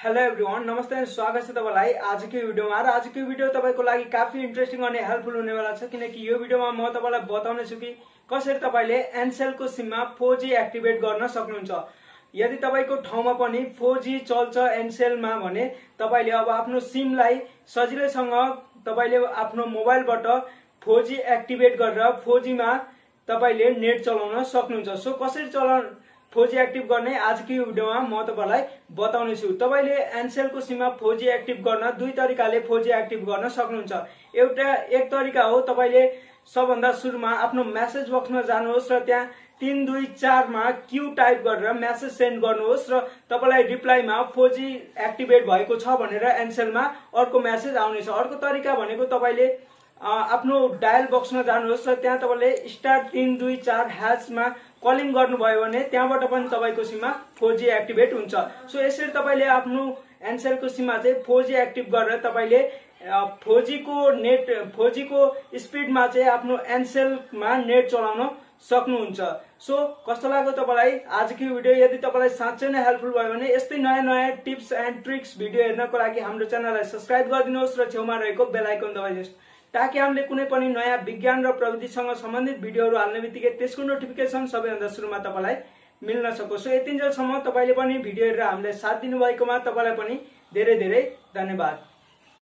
Hello everyone, नमस्ते अनि स्वागत छ तपाईलाई आजको भिडियोमा। र आजको भिडियो तपाईको लागि काफी इन्ट्रेस्टिङ अनि हेल्पफुल हुनेवाला छ, किनकि यो भिडियोमा म तपाईलाई बताउने छु कि कसरी तपाईले Ncell को सिममा 4G एक्टिभेट गर्न सक्नुहुन्छ। यदि तपाईको ठाउँमा पनि 4G चल्छ Ncell मा भने तपाईले अब आफ्नो सिमलाई सजिलैसँग तपाईले आफ्नो मोबाइलबाट 4G एक्टिभेट गरेर 4G मा तपाईले नेट चलाउन सक्नुहुन्छ। सो कसरी चलाउन 4G एक्टिभ गर्ने आजको भिडियोमा म तपाईलाई बताउने छु। तपाईले Ncell को सिममा 4G एक्टिभ गर्न दुई तरिकाले 4G एक्टिभ गर्न सक्नुहुन्छ। एक तरिका हो, तपाईले सबभन्दा सुरुमा आफ्नो मेसेज बक्समा जानुहोस् र त्यहाँ 324 मा क्यू टाइप गरेर मेसेज सेन्ड गर्नुहोस् र तपाईलाई रिप्लाईमा 4G एक्टिभेट भएको छ भनेर Ncell मा अर्को मेसेज आउनेछ। अर्को तरिका भनेको तपाईले आफ्नो डायल बक्समा जानुहोस् र त्यहाँ तपाईले *324# मा कलिङ गर्नुभयो भने त्यहाँबाट पनि तपाईको सिममा 4G एक्टिभेट हुन्छ। सो यसरी तपाईले आफ्नो Ncell को सिममा चाहिँ 4G एक्टिभ गरेर तपाईले 4G को स्पिडमा चाहिँ आफ्नो Ncell मा नेट चलाउन सक्नुहुन्छ। सो कस्तो लाग्यो तपाईलाई आजको भिडियो? यदि तपाईलाई साँच्चै नै हेल्पफुल भयो भने यस्तै नयाँ टिप्स एन्ड ट्रिक्स भिडियो हेर्नको लागि हाम्रो च्यानललाई सब्स्क्राइब गरिदिनुहोस् र छेउमा रहेको बेल आइकन दबाइदिनुहोस्, ताकि हामीले कुनै पनि नयाँ विज्ञान र प्रविधिसँग सम्बन्धित भिडियोहरू हाल्ने बित्तिकै त्यसको नोटिफिकेसन सबैभन्दा सुरुमा तपाईलाई मिल्न सकोस्। सो यतिन्जेलसम्म तपाईले पनि भिडियो हेरेर हामीलाई साथ दिनुभएकोमा तपाईलाई पनि धेरै धेरै धन्यवाद।